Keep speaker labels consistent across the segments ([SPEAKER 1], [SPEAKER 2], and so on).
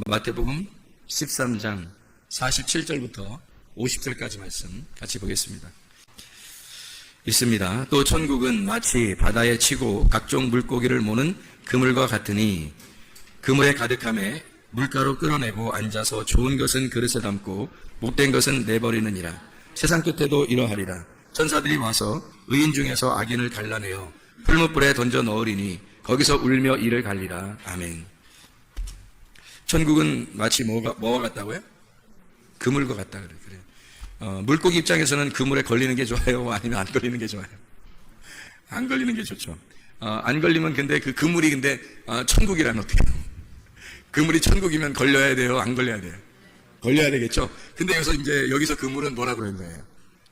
[SPEAKER 1] 마태복음 13장 47절부터 50절까지 말씀 같이 보겠습니다. 있습니다. 또 천국은 마치 바다에 치고 각종 물고기를 모는 그물과 같으니 그물에 가득함에 물가로 끌어내고 앉아서 좋은 것은 그릇에 담고 못된 것은 내버리느니라. 세상 끝에도 이러하리라. 천사들이 와서 의인 중에서 악인을 갈라내어 풀무불에 던져 넣으리니 거기서 울며 이를 갈리라. 아멘. 천국은 마치 뭐와 같다고요? 그물과 같다 그래요. 물고기 입장에서는 그물에 걸리는 게 좋아요? 아니면 안 걸리는 게 좋아요? 안 걸리는 게 좋죠. 안 걸리면 근데 그 그물이 천국이라면 어떻게 해요? 그물이 천국이면 걸려야 돼요? 안 걸려야 돼요? 걸려야 되겠죠? 근데 여기서 그물은 뭐라 그러는 거예요?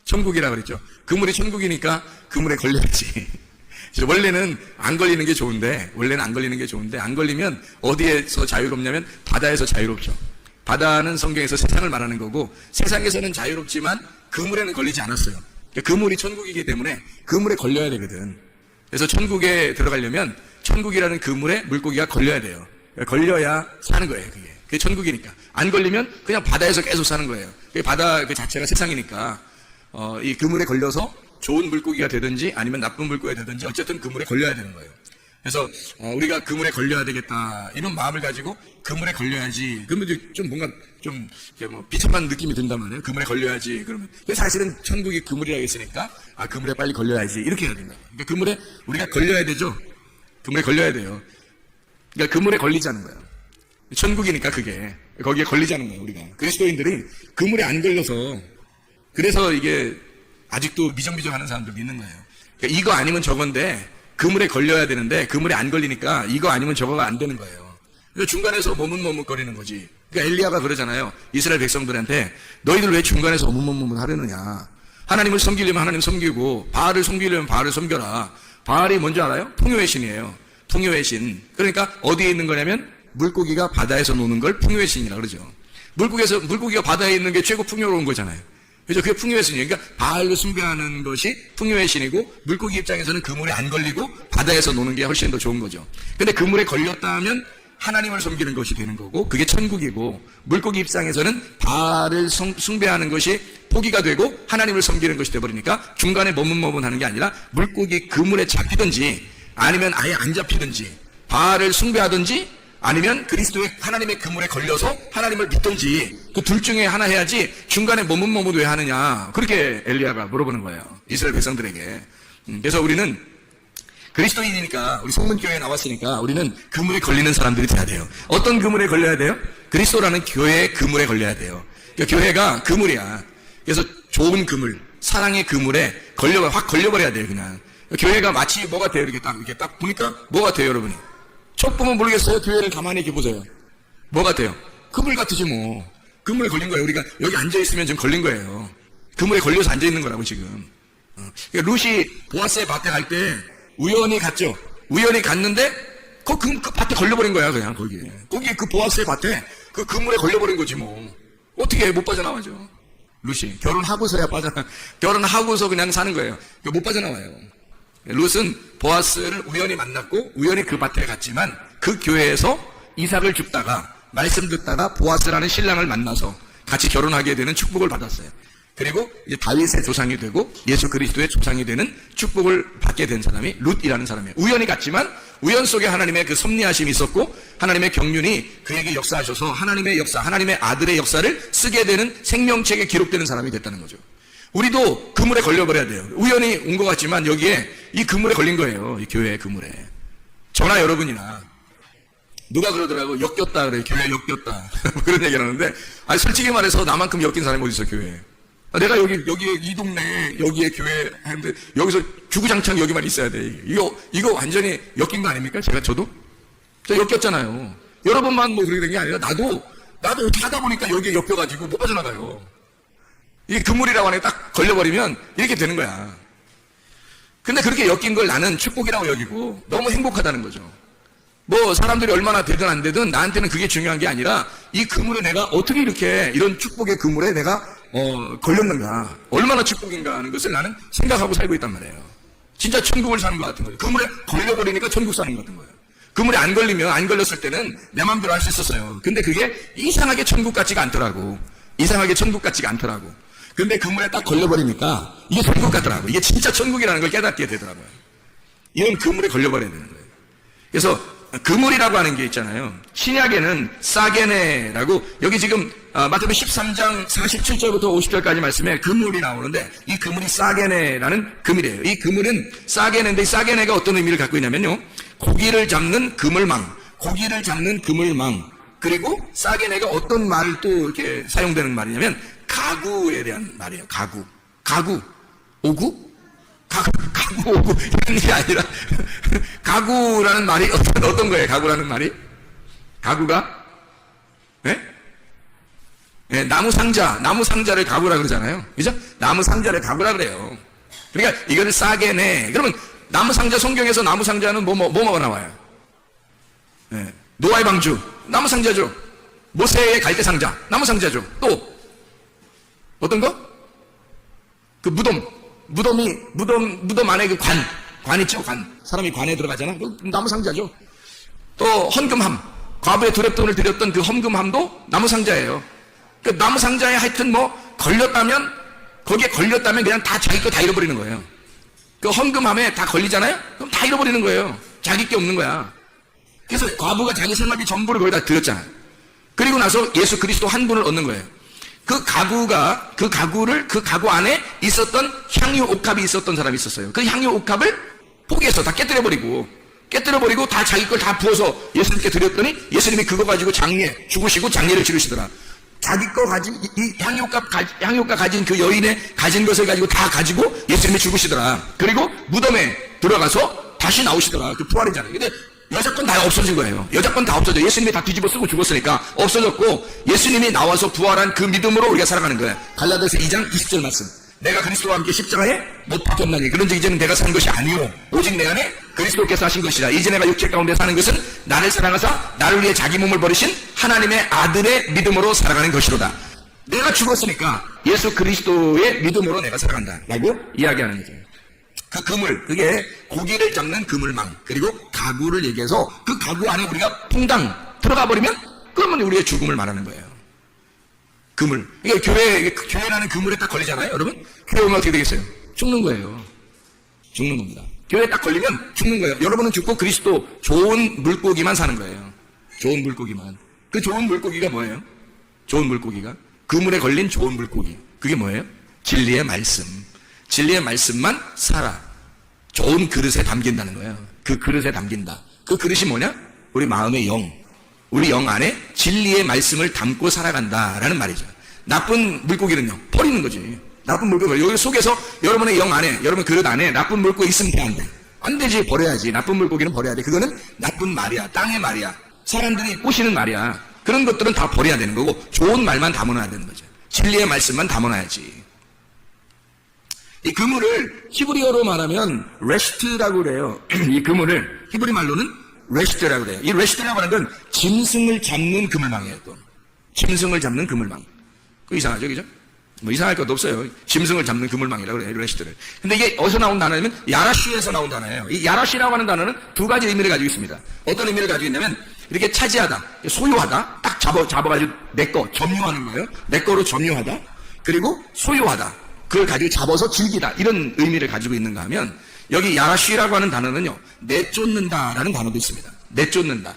[SPEAKER 1] 천국이라 그랬죠? 그물이 천국이니까 그물에 걸려야지. 원래는 안 걸리는 게 좋은데, 안 걸리면 어디에서 자유롭냐면 바다에서 자유롭죠. 바다는 성경에서 세상을 말하는 거고, 세상에서는 자유롭지만 그물에는 걸리지 않았어요. 그물이 천국이기 때문에 그물에 걸려야 되거든. 그래서 천국에 들어가려면 천국이라는 그물에 물고기가 걸려야 돼요. 걸려야 사는 거예요, 그게 천국이니까. 안 걸리면 그냥 바다에서 계속 사는 거예요. 바다 그 자체가 세상이니까, 이 그물에 걸려서 좋은 물고기가 되든지 아니면 나쁜 물고기가 되든지 어쨌든 그물에 걸려야 되는 거예요. 그래서 우리가 그물에 걸려야 되겠다 이런 마음을 가지고 그물에 걸려야지. 그러면 좀 뭔가 좀 비참한 느낌이 든단 말이에요. 그물에 걸려야지. 그러면 사실은 천국이 그물이라고 했으니까 그물에 빨리 걸려야지 이렇게 해야 된다. 그러니까 그물에 우리가 걸려야 되죠. 그물에 걸려야 돼요. 그러니까 그물에 걸리자는 거예요. 천국이니까 그게 거기에 걸리자는 거예요. 우리가 그리스도인들이 그물에 안 걸려서 그래서 이게 아직도 미정미정하는 사람들도 있는 거예요. 그러니까 이거 아니면 저건데 그물에 걸려야 되는데 그물에 안 걸리니까 이거 아니면 저거가 안 되는 거예요. 그러니까 중간에서 머뭇머뭇거리는 거지. 그러니까 엘리야가 그러잖아요. 이스라엘 백성들한테 너희들 왜 중간에서 머뭇머뭇 하려느냐. 하나님을 섬기려면 하나님 섬기고 바알을 섬기려면 바알을 섬겨라. 바알이 뭔지 알아요? 풍요의 신이에요. 풍요의 신. 그러니까 어디에 있는 거냐면 물고기가 바다에서 노는 걸 풍요의 신이라 그러죠. 물고기가 바다에 있는 게 최고 풍요로운 거잖아요. 그죠? 그게 풍요의 신이에요. 그러니까 바알로 숭배하는 것이 풍요의 신이고 물고기 입장에서는 그물에 안 걸리고 바다에서 노는 게 훨씬 더 좋은 거죠. 근데 그물에 걸렸다 하면 하나님을 섬기는 것이 되는 거고 그게 천국이고 물고기 입장에서는 바알을 숭배하는 것이 포기가 되고 하나님을 섬기는 것이 되어버리니까 중간에 머뭇머뭇하는 게 아니라 물고기 그물에 잡히든지 아니면 아예 안 잡히든지 바알을 숭배하든지 아니면 그리스도의 하나님의 그물에 걸려서 하나님을 믿든지 그 둘 중에 하나 해야지 중간에 머뭇머뭇 왜 하느냐 그렇게 엘리야가 물어보는 거예요. 이스라엘 백성들에게. 그래서 우리는 그리스도인이니까 우리 성문교회에 나왔으니까 우리는 그물에 걸리는 사람들이 돼야 돼요. 어떤 그물에 걸려야 돼요? 그리스도라는 교회의 그물에 걸려야 돼요. 그러니까 교회가 그물이야. 그래서 좋은 그물, 사랑의 그물에 확 걸려버려야 돼요. 그냥 교회가 마치 뭐가 돼요? 이렇게 딱 보니까 뭐가 돼요, 여러분이? 첫 보면 모르겠어요. 교회를 가만히 이렇게 보세요. 뭐 같아요? 그물 같으지 뭐. 그물에 걸린 거예요. 우리가 여기 앉아있으면 지금 걸린 거예요. 그물에 걸려서 앉아있는 거라고 지금. 그러니까 룻이 보아스의 밭에 갈 때 우연히 갔죠. 우연히 갔는데 그 밭에 걸려버린 거야 그냥 거기에 그 보아스의 밭에 그 그물에 걸려버린 거지 뭐. 어떻게 못 빠져나와죠. 룻이 결혼하고서야 결혼하고서 그냥 사는 거예요. 못 빠져나와요. 룻은 보아스를 우연히 만났고 우연히 그 밭에 갔지만 그 교회에서 이삭을 줍다가 말씀 듣다가 보아스라는 신랑을 만나서 같이 결혼하게 되는 축복을 받았어요. 그리고 이제 다윗의 조상이 되고 예수 그리스도의 조상이 되는 축복을 받게 된 사람이 룻이라는 사람이에요. 우연히 갔지만 우연 속에 하나님의 그 섭리하심이 있었고 하나님의 경륜이 그에게 역사하셔서 하나님의 역사, 하나님의 아들의 역사를 쓰게 되는 생명책에 기록되는 사람이 됐다는 거죠. 우리도 그물에 걸려버려야 돼요. 우연히 온 것 같지만 여기에 이 그물에 걸린 거예요. 이 교회의 그물에. 저나 여러분이나. 누가 그러더라고. 엮였다 그래. 교회에 엮였다. 그런 얘기 하는데 솔직히 말해서 나만큼 엮인 사람이 어디 있어 교회에. 내가 여기에 이 동네에 여기에 교회 하는데 여기서 주구장창 여기만 있어야 돼. 이거 완전히 엮인 거 아닙니까? 저도? 저 엮였잖아요. 여러분만 뭐 그렇게 된 게 아니라 나도 이렇게 하다 보니까 여기에 엮여가지고 못 빠져나가요. 이 그물이라고 안에 딱 걸려버리면 이렇게 되는 거야. 근데 그렇게 엮인 걸 나는 축복이라고 여기고 너무 행복하다는 거죠. 뭐 사람들이 얼마나 되든 안 되든 나한테는 그게 중요한 게 아니라 이 그물에 내가 어떻게 이렇게 이런 축복의 그물에 내가 걸렸는가 얼마나 축복인가 하는 것을 나는 생각하고 살고 있단 말이에요. 진짜 천국을 사는 것 같은 거예요. 그물에 걸려버리니까 천국 사는 것 같은 거예요. 그물에 안 걸리면, 안 걸렸을 때는 내 마음대로 할 수 있었어요. 근데 그게 이상하게 천국 같지가 않더라고. 이상하게 천국 같지가 않더라고. 근데 그물에 딱 걸려버리니까 이게 천국 같더라고. 이게 진짜 천국이라는 걸 깨닫게 되더라고요. 이런 그물에 걸려버려야 되는 거예요. 그래서 그물이라고 하는 게 있잖아요. 신약에는 사게네라고, 여기 지금 마태복음 13장 47절부터 50절까지 말씀에 그물이 나오는데, 이 그물이 사게네라는 그물이에요. 이 그물은 사게네인데, 이 사게네가 어떤 의미를 갖고 있냐면요, 고기를 잡는 그물망, 고기를 잡는 그물망. 그리고 사게네가 어떤 말을 또 이렇게 사용되는 말이냐면 가구에 대한 말이에요. 가구 오구? 가구 오구 이런 게 아니라 가구라는 말이 어떤 거예요? 가구라는 말이? 가구가? 예? 예, 나무 상자를 가구라 그러잖아요. 그죠? 나무 상자를 가구라 그래요. 그러니까 이거를 싸게네. 그러면 나무 상자, 성경에서 나무 상자는 뭐가 나와요? 예, 노아의 방주, 나무 상자죠. 모세의 갈대 상자, 나무 상자죠. 또 어떤 거? 그 무덤 안에 그 관 있죠, 관. 사람이 관에 들어가잖아. 그 나무 상자죠. 또 헌금함, 과부의 두랩돈을 드렸던 그 헌금함도 나무 상자예요. 그 나무 상자에 하여튼 거기에 걸렸다면 그냥 다 자기 거 다 잃어버리는 거예요. 그 헌금함에 다 걸리잖아요? 그럼 다 잃어버리는 거예요. 자기 게 없는 거야. 그래서 과부가 자기 생활비 전부를 거기다 드렸잖아요. 그리고 나서 예수 그리스도 한 분을 얻는 거예요. 그 가구 안에 있었던 향유 옥합이 있었던 사람이 있었어요. 그 향유 옥합을 포기해서 다 깨뜨려버리고 다 자기 걸 다 부어서 예수님께 드렸더니 예수님이 그거 가지고 죽으시고 장례를 치르시더라. 자기 거 가진, 이 향유옥합 가진 그 여인의 가진 것을 가지고 다 가지고 예수님이 죽으시더라. 그리고 무덤에 들어가서 다시 나오시더라. 그 부활이잖아요. 근데 여자 건 다 없어진 거예요. 여자 건 다 없어져. 예수님이 다 뒤집어 쓰고 죽었으니까 없어졌고, 예수님이 나와서 부활한 그 믿음으로 우리가 살아가는 거예요. 갈라디아서 2장 20절 말씀. 내가 그리스도와 함께 십자가에 못 박혔나니 그런즉 이제는 내가 산 것이 아니요 오직 내 안에 그리스도께서 하신 것이라. 이제 내가 육체 가운데 사는 것은 나를 사랑하사 나를 위해 자기 몸을 버리신 하나님의 아들의 믿음으로 살아가는 것이로다. 내가 죽었으니까 예수 그리스도의 믿음으로 내가 살아간다 라고 이야기하는 거죠. 그 그물, 그게 고기를 잡는 그물망, 그리고 가구를 얘기해서 그 가구 안에 우리가 퐁당 들어가 버리면 그러면 우리의 죽음을 말하는 거예요. 그물. 그러니까 교회라는 그물에 딱 걸리잖아요, 여러분? 교회 오면 어떻게 되겠어요? 죽는 거예요. 죽는 겁니다. 교회에 딱 걸리면 죽는 거예요. 여러분은 죽고 그리스도 좋은 물고기만 사는 거예요. 좋은 물고기만. 그 좋은 물고기가 뭐예요? 좋은 물고기가? 그물에 걸린 좋은 물고기. 그게 뭐예요? 진리의 말씀. 진리의 말씀만 살아. 좋은 그릇에 담긴다는 거예요. 그 그릇에 담긴다. 그 그릇이 뭐냐? 우리 마음의 영. 우리 영 안에 진리의 말씀을 담고 살아간다라는 말이죠. 나쁜 물고기는요, 버리는 거지. 나쁜 물고기, 여기 속에서 여러분의 영 안에, 여러분 그릇 안에 나쁜 물고기 있으면 돼, 안 돼? 안 되지, 버려야지. 나쁜 물고기는 버려야 돼. 그거는 나쁜 말이야. 땅의 말이야. 사람들이 꼬시는 말이야. 그런 것들은 다 버려야 되는 거고, 좋은 말만 담아놔야 되는 거죠. 진리의 말씀만 담아놔야지. 이 그물을 히브리어로 말하면 레스트라고 그래요. 이 그물을 히브리 말로는 레스트라고 그래요. 이 레스트라고 하는 건 짐승을 잡는 그물망이에요. 또 짐승을 잡는 그물망. 그 이상하죠, 그죠? 뭐 이상할 것도 없어요. 짐승을 잡는 그물망이라고 그래요, 레스트를. 근데 이게 어디서 나온 단어냐면 야라시에서 나온 단어예요. 이 야라시라고 하는 단어는 두 가지 의미를 가지고 있습니다. 어떤 의미를 가지고 있냐면 이렇게 차지하다, 소유하다, 딱 잡아가지고 내 거 점유하는 거예요. 내 거로 점유하다. 그리고 소유하다. 그걸 가지고 잡아서 즐기다. 이런 의미를 가지고 있는가 하면 여기 야라쉬라고 하는 단어는요, 내쫓는다라는 단어도 있습니다. 내쫓는다.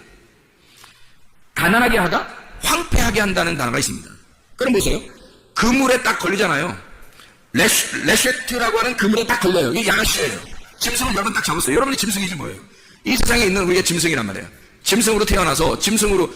[SPEAKER 1] 가난하게 하다, 황폐하게 한다는 단어가 있습니다. 그럼 보세요. 그물에 딱 걸리잖아요. 레쉐트라고 하는 그물에 딱 걸려요. 이게 야라쉬예요. 짐승을 여러분 딱 잡았어요. 여러분이 짐승이지 뭐예요. 이 세상에 있는 우리가 짐승이란 말이에요. 짐승으로 태어나서 짐승으로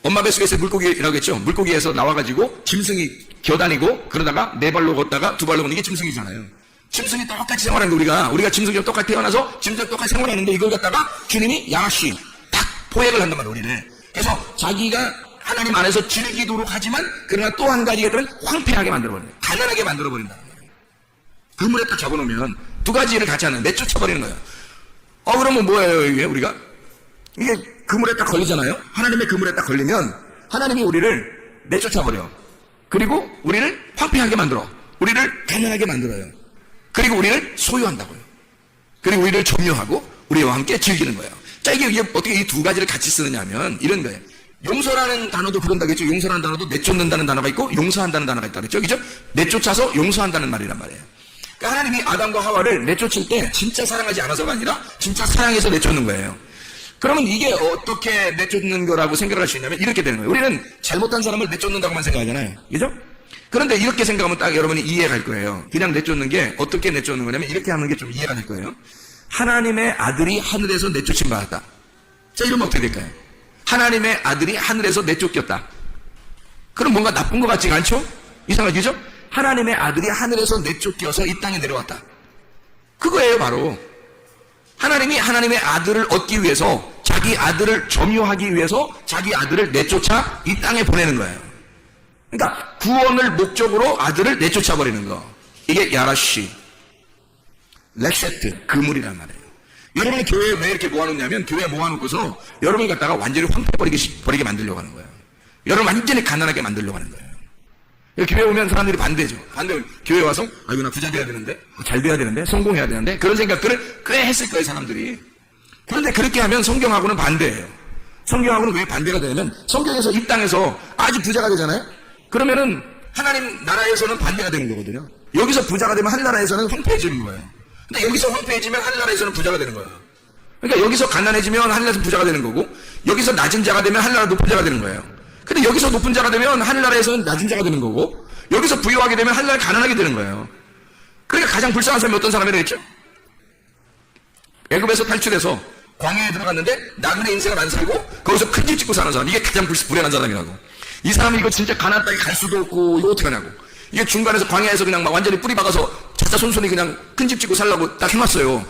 [SPEAKER 1] 엄마 뱃속에서 물고기라고 했죠. 물고기에서 나와가지고 짐승이 겨다니고 그러다가 네 발로 걷다가 두 발로 걷는 게 짐승이잖아요. 짐승이 똑같이 생활하는 거 우리가 짐승이랑 똑같이 태어나서 짐승이 똑같이 생활하는데 이걸 갖다가 주님이 야라쉬 딱 포획을 한단 말이에요, 우리는. 그래서 자기가 하나님 안에서 즐기도록 하지만 그러나 또 한 가지가 되면 황폐하게 만들어버린다. 가난하게 만들어버린다는 거예요. 그물에 딱 잡아놓으면 두 가지를 같이 하는, 내쫓아버리는 거예요. 그러면 뭐예요, 이게 우리가? 이게 그물에 딱 걸리잖아요. 하나님의 그물에 딱 걸리면 하나님이 우리를 내쫓아버려. 그리고 우리를 황폐하게 만들어. 우리를 가난하게 만들어요. 그리고 우리를 소유한다고요. 그리고 우리를 점유하고 우리와 함께 즐기는 거예요. 자, 이게 어떻게 이 두 가지를 같이 쓰느냐면 이런 거예요. 용서라는 단어도 그런다겠죠. 용서라는 단어도 내쫓는다는 단어가 있고 용서한다는 단어가 있다 그랬죠. 그죠? 내쫓아서 용서한다는 말이란 말이에요. 그러니까 하나님이 아담과 하와를 내쫓을 때 진짜 사랑하지 않아서가 아니라 진짜 사랑해서 내쫓는 거예요. 그러면 이게 어떻게 내쫓는 거라고 생각할 수 있냐면 이렇게 되는 거예요. 우리는 잘못한 사람을 내쫓는다고만 생각하잖아요. 그죠? 그런데 이렇게 생각하면 딱 여러분이 이해가 갈 거예요. 그냥 내쫓는 게 어떻게 내쫓는 거냐면 이렇게 하는 게 좀 이해가 될 거예요. 하나님의 아들이 하늘에서 내쫓임 받았다. 자, 이러면 어떻게 될까요? 하나님의 아들이 하늘에서 내쫓겼다. 그럼 뭔가 나쁜 것 같지가 않죠? 이상하죠? 하나님의 아들이 하늘에서 내쫓겨서 이 땅에 내려왔다. 그거예요, 바로. 하나님이 하나님의 아들을 얻기 위해서 자기 아들을 점유하기 위해서 자기 아들을 내쫓아 이 땅에 보내는 거예요. 그러니까 구원을 목적으로 아들을 내쫓아 버리는 거. 이게 야라시, 렉세트, 그물이란 말이에요. 여러분이 교회에 왜 이렇게 모아놓냐면 교회에 모아놓고서 여러분을 갖다가 완전히 황폐버리게 만들려고 하는 거예요. 여러분 완전히 가난하게 만들려고 하는 거예요. 교회 오면 사람들이 반대죠. 반대면 교회 와서 아이고 나 부자 돼야 되는데, 잘 돼야 되는데, 성공해야 되는데 그런 생각들을 꽤 했을 거예요, 사람들이. 그런데 그렇게 하면 성경하고는 반대예요. 성경하고는 왜 반대가 되냐면 성경에서 이 땅에서 아주 부자가 되잖아요. 그러면은 하나님 나라에서는 반대가 되는 거거든요. 여기서 부자가 되면 하늘나라에서는 황폐해지는 거예요. 근데 여기서 황폐해지면 하늘나라에서는 부자가 되는 거예요. 그러니까 여기서 가난해지면 하늘나라에서 부자가 되는 거고 여기서 낮은 자가 되면 하늘나라 높은 자가 되는 거예요. 근데 여기서 높은 자가 되면 하늘나라에서는 낮은 자가 되는 거고 여기서 부유하게 되면 하늘나라 가난하게 되는 거예요. 그러니까 가장 불쌍한 사람이 어떤 사람이라고 했죠? 애굽에서 탈출해서 광야에 들어갔는데 나그네 인생을 안 살고 거기서 큰 집 짓고 사는 사람, 이게 가장 불행한 사람이라고. 이 사람이 이거 진짜 가난 땅에 갈 수도 없고 이거 어떻게 하냐고. 이게 중간에서 광야에서 그냥 막 완전히 뿌리 박아서 자자 손손이 그냥 큰 집 짓고 살라고 딱 해놨어요.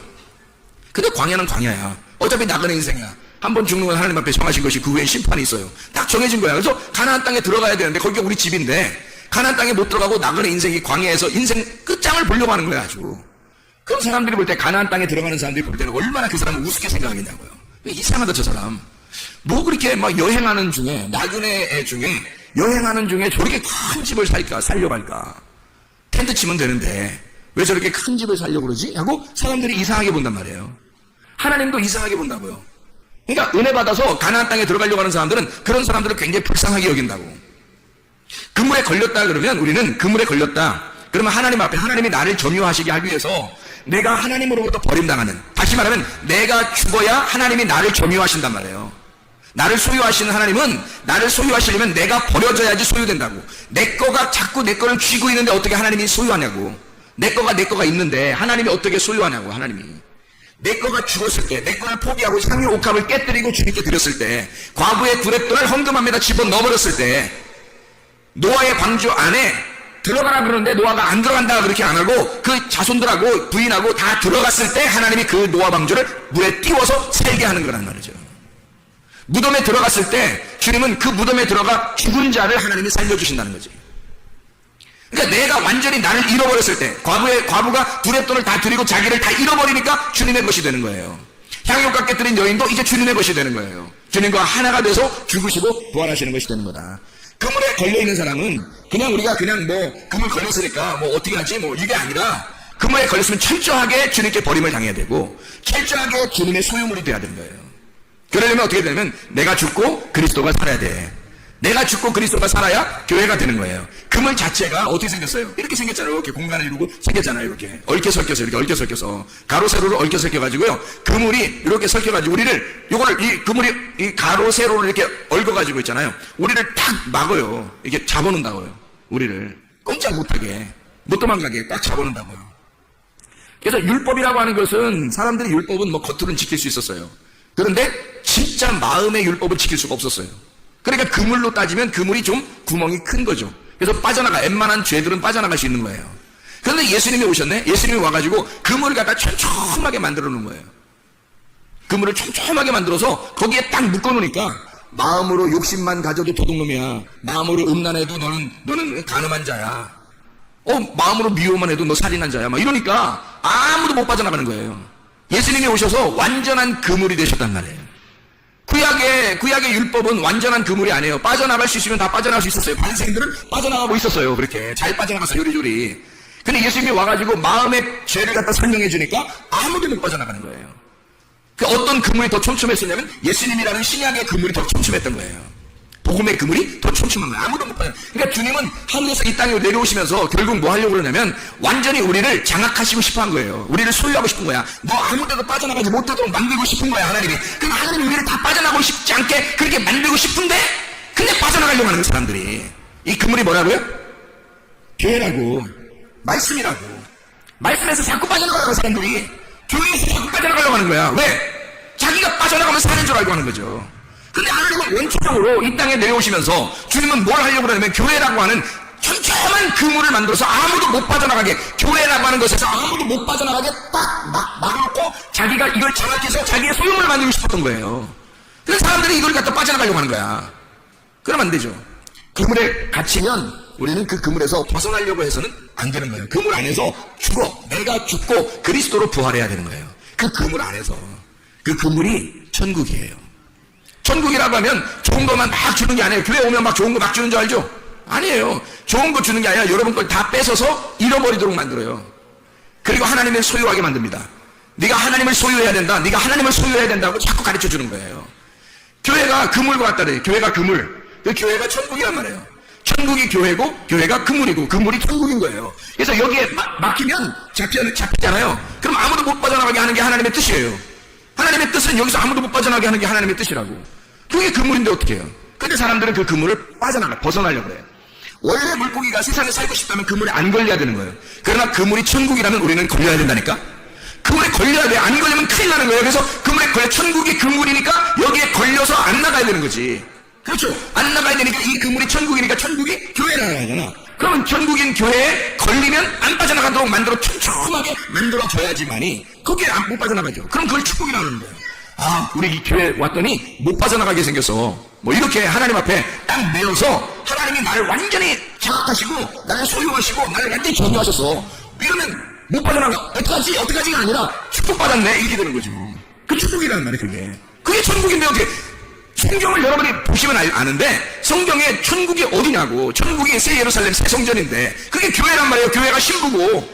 [SPEAKER 1] 근데 광야는 광야야. 어차피 나그네 인생이야. 한번 죽는 건 하나님 앞에 정하신 것이 그 후엔 심판이 있어요. 딱 정해진 거야. 그래서 가나안 땅에 들어가야 되는데 거기가 우리 집인데 가나안 땅에 못 들어가고 나그네 인생이 광야에서 인생 끝장을 보려고 하는 거야 아주. 그런 사람들이 볼 때 가나안 땅에 들어가는 사람들이 볼 때는 얼마나 그 사람을 우습게 생각하겠냐고요. 이상하다 저 사람. 뭐 그렇게 막 여행하는 중에 나그네 중에 여행하는 중에 저렇게 큰 집을 살려고 할까. 텐트 치면 되는데 왜 저렇게 큰 집을 살려고 그러지? 하고 사람들이 이상하게 본단 말이에요. 하나님도 이상하게 본다고요. 그러니까 은혜 받아서 가나안 땅에 들어가려고 하는 사람들은 그런 사람들을 굉장히 불쌍하게 여긴다고. 그물에 걸렸다 그러면 우리는 그물에 걸렸다. 그러면 하나님 앞에 하나님이 나를 점유하시게 하기 위해서 내가 하나님으로부터 버림당하는, 다시 말하면 내가 죽어야 하나님이 나를 점유하신단 말이에요. 나를 소유하시는 하나님은 나를 소유하시려면 내가 버려져야지 소유된다고. 내 거가 자꾸 내 거를 쥐고 있는데 어떻게 하나님이 소유하냐고. 내 거가 있는데 하나님이 어떻게 소유하냐고. 하나님이 내 거가 죽었을 때, 내 거를 포기하고 상류 옥합을 깨뜨리고 주님께 드렸을 때, 과부의 두랩돈을 헌금함에다 집어 넣어버렸을 때, 노아의 방주 안에 들어가라 그러는데 노아가 안 들어간다 그렇게 안 하고 그 자손들하고 부인하고 다 들어갔을 때 하나님이 그 노아 방주를 물에 띄워서 살게 하는 거란 말이죠. 무덤에 들어갔을 때 주님은 그 무덤에 들어가 죽은 자를 하나님이 살려주신다는 거지. 그러니까 내가 완전히 나를 잃어버렸을 때, 과부가 두랩돈을 다 드리고 자기를 다 잃어버리니까 주님의 것이 되는 거예요. 향유값 깨뜨린 여인도 이제 주님의 것이 되는 거예요. 주님과 하나가 돼서 죽으시고 부활하시는 것이 되는 거다. 그물에 걸려있는 사람은 우리가 뭐 그물 걸렸으니까 뭐 어떻게 하지 뭐 이게 아니라 그물에 걸렸으면 철저하게 주님께 버림을 당해야 되고 철저하게 주님의 소유물이 돼야 되는 거예요. 그러려면 어떻게 되냐면 내가 죽고 그리스도가 살아야 돼. 내가 죽고 그리스도가 살아야 교회가 되는 거예요. 그물 자체가 어떻게 생겼어요? 이렇게 생겼잖아요. 이렇게 공간을 이루고 생겼잖아요. 이렇게 얽혀 설켜서 가로 세로로 얽혀 설켜가지고요. 그물이 이렇게 설켜가지고 이 그물이 이 가로 세로를 이렇게 얽어가지고 있잖아요. 우리를 딱 막어요. 이게 잡아놓는다고요. 우리를 꼼짝 못하게, 못 도망가게 딱 잡아놓는다고요. 그래서 율법이라고 하는 것은 사람들이 율법은 뭐 겉으로는 지킬 수 있었어요. 그런데 진짜 마음의 율법을 지킬 수가 없었어요. 그러니까 그물로 따지면 그물이 좀 구멍이 큰 거죠. 그래서 웬만한 죄들은 빠져나갈 수 있는 거예요. 그런데 예수님이 오셨네? 예수님이 와가지고 그물을 갖다 촘촘하게 만들어 놓은 거예요. 그물을 촘촘하게 만들어서 거기에 딱 묶어 놓으니까 마음으로 욕심만 가져도 도둑놈이야. 마음으로 음란해도 너는 간음한 자야. 마음으로 미워만 해도 너 살인한 자야. 막 이러니까 아무도 못 빠져나가는 거예요. 예수님이 오셔서 완전한 그물이 되셨단 말이에요. 구약의 율법은 완전한 그물이 아니에요. 빠져나갈 수 있으면 다 빠져나갈 수 있었어요. 바리새인들은 빠져나가고 있었어요. 그렇게 잘 빠져나갔어요. 요리조리. 근데 예수님이 와가지고 마음의 죄를 갖다 설명해 주니까 아무도 못 빠져나가는 거예요. 그 어떤 그물이 더 촘촘했었냐면 예수님이라는 신약의 그물이 더 촘촘했던 거예요. 복음의 그물이 더 촘촘한 거예요. 아무도 못 봐요. 그러니까 주님은 하늘에서 이 땅에 내려오시면서 결국 뭐 하려고 그러냐면 완전히 우리를 장악하시고 싶어 한 거예요. 우리를 소유하고 싶은 거야. 너 아무 데도 빠져나가지 못하도록 만들고 싶은 거야, 하나님이. 그럼 하나님이 우리를 다 빠져나가고 싶지 않게 그렇게 만들고 싶은데 근데 빠져나가려고 하는 사람들이. 이 그물이 뭐라고요? 교회라고. 말씀이라고. 말씀에서 자꾸 빠져나가려고 사람들이. 교회에서 자꾸 빠져나가려고 하는 거야. 왜? 자기가 빠져나가면 사는 줄 알고 하는 거죠. 근데 하나님은 원초적으로 이 땅에 내려오시면서 주님은 뭘 하려고 그러냐면 교회라고 하는 촘촘한 그물을 만들어서 아무도 못 빠져나가게, 교회라고 하는 것에서 아무도 못 빠져나가게 딱 막아놓고 자기가 이걸 장악해서 자기의 소유물을 만들고 싶었던 거예요. 그래서 사람들이 이걸 갖다 빠져나가려고 하는 거야. 그러면 안 되죠. 그물에 갇히면 우리는 그 그물에서 벗어나려고 해서는 안 되는 거예요. 그물 안에서 죽어. 내가 죽고 그리스도로 부활해야 되는 거예요. 그 그물 안에서. 그 그물이 천국이에요. 천국이라고 하면 좋은 것만 막 주는 게 아니에요. 교회 오면 막 좋은 거 막 주는 줄 알죠? 아니에요. 좋은 거 주는 게 아니라 여러분 걸 다 뺏어서 잃어버리도록 만들어요. 그리고 하나님을 소유하게 만듭니다. 네가 하나님을 소유해야 된다. 네가 하나님을 소유해야 된다고 자꾸 가르쳐 주는 거예요. 교회가 그물과 같다 그래요. 교회가 그물. 그 교회가 천국이란 말이에요. 천국이 교회고 교회가 그물이고 그물이 천국인 거예요. 그래서 여기에 막히면 잡히잖아요. 그럼 아무도 못 빠져나가게 하는 게 하나님의 뜻이에요. 하나님의 뜻은 여기서 아무도 못 빠져나가게 하는 게 하나님의 뜻이라고. 그게 그물인데 어떻게 해요? 근데 사람들은 그 그물을 벗어나려고 해요. 원래 물고기가 세상에 살고 싶다면 그물에 안 걸려야 되는 거예요. 그러나 그물이 천국이라면 우리는 걸려야 된다니까? 그물에 걸려야 돼. 안 걸리면 큰일 나는 거예요. 그래서 그물에 걸려, 천국이 그물이니까 여기에 걸려서 안 나가야 되는 거지. 그렇죠? 안 나가야 되니까 이 그물이 천국이니까 천국이 교회라고 하잖아. 그러면 천국인 교회에 걸리면 안 빠져나가도록 만들어 촘촘하게 만들어줘야지만이 거기에 못 빠져나가죠. 그럼 그걸 축복이라고 하는 거예요. 아, 우리 이 교회 왔더니 못 빠져나가게 생겼어. 뭐 이렇게 하나님 앞에 딱 내어서 하나님이 나를 완전히 장악하시고 나를 소유하시고 나를 완전히 점유하셨어. 이러면 못 빠져나가. 어떡하지가 아니라 축복받았네 이렇게 되는 거죠. 그 축복이라는 말이에요. 그게 천국인데 어떻게. 성경을 여러분이 보시면 아는데 성경에 천국이 어디냐고. 천국이 새 예루살렘 새 성전인데 그게 교회란 말이에요. 교회가 신부고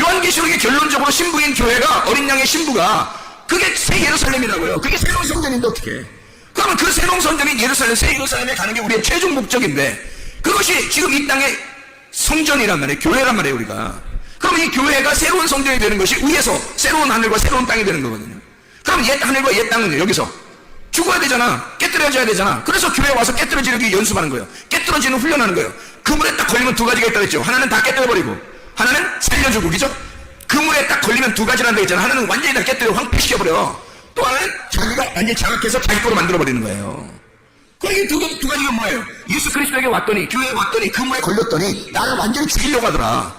[SPEAKER 1] 요한계시록의 결론적으로 신부인 교회가 어린 양의 신부가 그게 새 예루살렘이라고요. 그게 새로운 성전인데 어떻게. 그러면 그 새로운 성전인 예루살렘 새 예루살렘에 가는 게 우리의 최종 목적인데 그것이 지금 이 땅의 성전이란 말이에요. 교회란 말이에요. 우리가. 그러면 이 교회가 새로운 성전이 되는 것이 위에서 새로운 하늘과 새로운 땅이 되는 거거든요. 그럼 옛 하늘과 옛 땅은요. 여기서 죽어야 되잖아. 깨뜨려져야 되잖아. 그래서 교회에 와서 깨뜨려지기 연습하는 거예요. 깨뜨려지는 훈련하는 거예요. 그물에 딱 걸리면 두 가지가 있다고 했죠. 하나는 다 깨뜨려버리고 하나는 살려주고. 그죠? 그물에 딱 걸리면 두 가지라는 거 있잖아. 하나는 완전히 다 깨뜨려 황폐시켜버려. 또 하나는 자기가 완전히 장악해서 자기 거로 만들어버리는 거예요. 그럼 두 가지가 뭐예요? 예수 그리스도에게 왔더니 교회에 왔더니 그물에 걸렸더니 나를 완전히 죽이려고 하더라.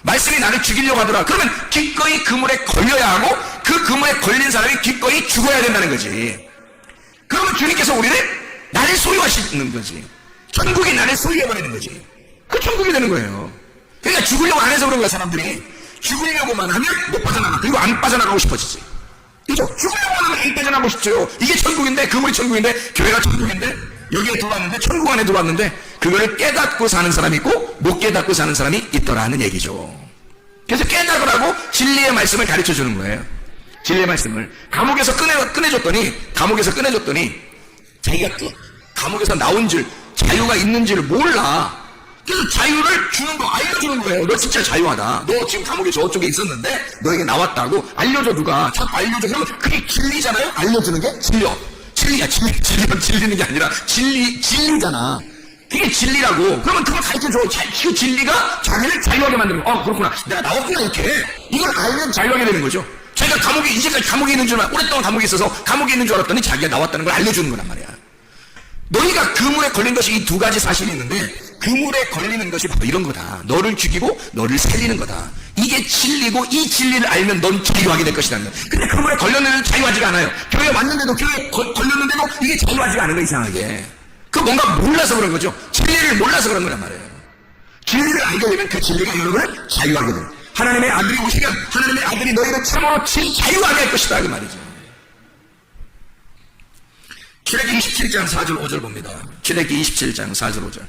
[SPEAKER 1] 말씀이 나를 죽이려고 하더라. 그러면 기꺼이 그물에 걸려야 하고 그 그물에 걸린 사람이 기꺼이 죽어야 된다는 거지. 그러면 주님께서 나를 소유하시는 거지. 천국이 나를 소유해버리는 거지. 그 천국이 되는 거예요. 그러니까 죽으려고 안 해서 그런 거야. 사람들이 죽으려고만 하면 못 빠져나가. 그리고 안 빠져나가고 싶어지지. 그죠? 죽으려고만 하면 안 빠져나가고 싶죠. 이게 천국인데 그물이 천국인데 교회가 천국인데 여기에 들어왔는데 천국 안에 들어왔는데 그걸 깨닫고 사는 사람이 있고 못 깨닫고 사는 사람이 있더라는 얘기죠. 그래서 깨닫으라고 진리의 말씀을 가르쳐 주는 거예요. 진리의 말씀을 감옥에서 꺼내줬더니 자기가 감옥에서 나온 줄 자유가 있는지를 몰라. 그래서 자유를 주는 거 알려주는 거예요. 너 진짜 자유하다. 너 지금 감옥에 저쪽에 있었는데 너에게 나왔다고 알려줘. 누가 자꾸 알려줘. 그러면 그게 진리잖아요. 알려주는 게 진리야. 진리는 게 아니라 진리잖아. 그게 진리라고. 그러면 그걸 가르쳐줘. 그 진리가 자기를 자유하게 만드는 거야. 그렇구나. 내가 나왔구나 이렇게. 이걸 알면 자유하게 되는 거죠. 자기가 이제까지 감옥에 있는 줄 오랫동안 감옥에 있어서 감옥에 있는 줄 알았더니 자기가 나왔다는 걸 알려주는 거란 말이야. 너희가 그물에 걸린 것이 이 두 가지 사실이 있는데 그물에 걸리는 것이 바로 이런 거다. 너를 죽이고 너를 살리는 거다. 이게 진리고 이 진리를 알면 넌 자유하게 될 것이라는 거야. 근데 그물에 걸렸는데도 자유하지가 않아요. 교회에 왔는데도 교회에 걸렸는데도 이게 자유하지가 않은 거 이상하게. 그 뭔가 몰라서 그런 거죠. 진리를 몰라서 그런 거란 말이에요. 진리를 알게 되면 그 진리가 여러분을 자유하게 돼요. 하나님의 아들이 오시면 하나님의 아들이 너희를 참으로 자유하게 할 것이다 그 말이죠. 출애기 27장 4절 5절 봅니다. 출애기 27장 4절 5절.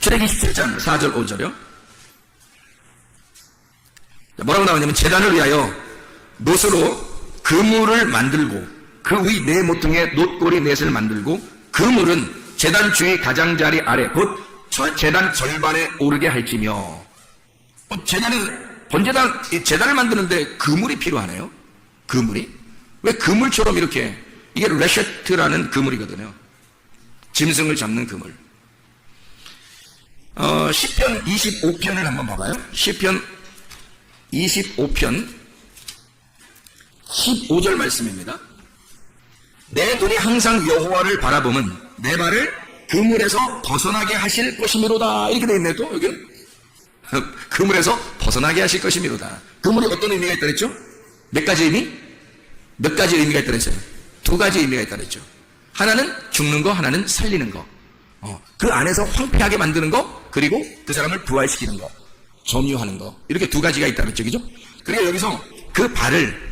[SPEAKER 1] 출애기 27장 4절 5절이요. 뭐라고 나오냐면 제단을 위하여 못으로 그물을 만들고 그 위 네 모퉁이에 놋고리 넷을 만들고 그물은 제단 주위 가장자리 아래 곧 제단 절반에 오르게 할지며. 제단을 만드는데 그물이 필요하네요. 그물이 왜 그물처럼 이렇게, 이게 레셰트라는 그물이거든요. 짐승을 잡는 그물. 시편 25편을 한번 봐봐요. 시편 25편 15절 말씀입니다. 내 눈이 항상 여호와를 바라보면 내 발을 그물에서 벗어나게 하실 것이미로다. 이렇게 돼 있네. 또 여기는 그물에서 벗어나게 하실 것이미로다. 그물이 어떤 의미가 있다 그랬죠? 몇 가지 의미? 몇 가지 의미가 있다 그랬어요? 두 가지 의미가 있다 그랬죠. 하나는 죽는 거, 하나는 살리는 거. 그 안에서 황폐하게 만드는 거, 그리고 그 사람을 부활시키는 거, 점유하는 거. 이렇게 두 가지가 있다 그랬죠. 그죠? 그리고 여기서 그 발을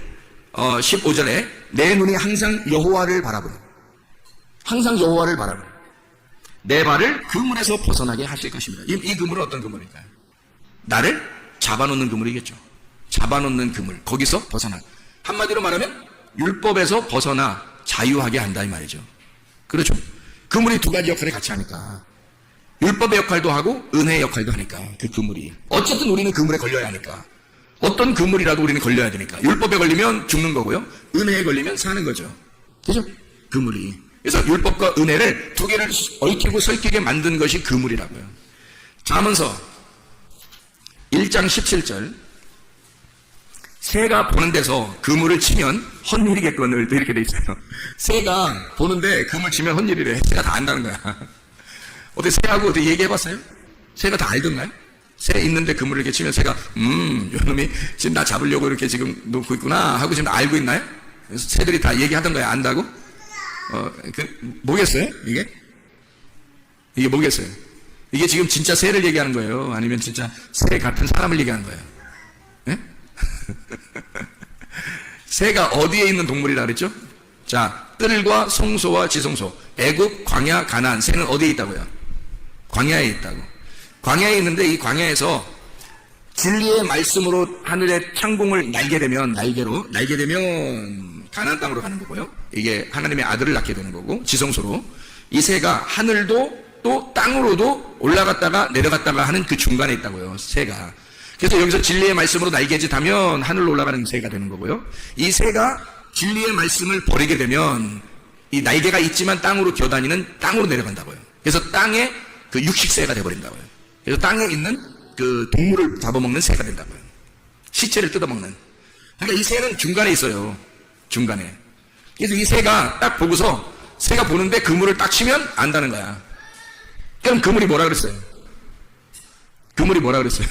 [SPEAKER 1] 15절에 내 눈이 항상 여호와를 바라보는, 항상 여호와를 바라보는 내 발을 그물에서 벗어나게 하실 것입니다. 이 그물은 어떤 그물일까요? 나를 잡아놓는 그물이겠죠. 잡아놓는 그물, 거기서 벗어나. 한마디로 말하면 율법에서 벗어나 자유하게 한다 이 말이죠. 그렇죠. 그물이 두 가지 역할을 같이 하니까, 율법의 역할도 하고 은혜의 역할도 하니까, 그 그물이 어쨌든 우리는 그물에 걸려야 하니까, 어떤 그물이라도 우리는 걸려야 되니까, 율법에 걸리면 죽는 거고요, 은혜에 걸리면 사는 거죠. 그죠? 그물이. 그래서 율법과 은혜를 두 개를 얽히고 설키게 만든 것이 그물이라고요. 잠언서 1장 17절, 새가 보는 데서 그물을 치면 헛일이겠거늘, 이렇게 돼 있어요. 새가 보는데 그물 치면 헛일이래. 새가 다 안다는 거야. 어떻게 새하고 어떻게 얘기해봤어요? 새가 다 알던가요? 새 있는데 그물을 이렇게 치면 새가 요놈이 지금 나 잡으려고 이렇게 지금 놓고 있구나 하고 지금 알고 있나요? 그래서 새들이 다 얘기하던 거야. 안다고? 뭐겠어요? 이게 뭐겠어요? 이게 지금 진짜 새를 얘기하는 거예요? 아니면 진짜 새 같은 사람을 얘기하는 거예요? 네? 새가 어디에 있는 동물이라 그랬죠? 자, 뜰과 성소와 지성소, 애굽, 광야, 가나안. 새는 어디에 있다고요? 광야에 있다고. 광야에 있는데 이 광야에서 진리의 말씀으로 하늘의 창공을 날게 되면 가나안 땅으로 가는 거고요. 이게 하나님의 아들을 낳게 되는 거고, 지성소로. 이 새가 하늘도 또 땅으로도 올라갔다가 내려갔다가 하는 그 중간에 있다고요. 새가. 그래서 여기서 진리의 말씀으로 날개짓하면 하늘로 올라가는 새가 되는 거고요. 이 새가 진리의 말씀을 버리게 되면 이 날개가 있지만 땅으로 기어다니는, 땅으로 내려간다고요. 그래서 땅에 그 육식새가 돼버린다고요. 그래서 땅에 있는 그 동물을 잡아먹는 새가 된다고요. 시체를 뜯어먹는. 그러니까 이 새는 중간에 있어요. 중간에. 그래서 이 새가 딱 보고서, 새가 보는데 그물을 딱 치면 안다는 거야. 그럼 그물이 뭐라 그랬어요? 그물이 뭐라 그랬어요?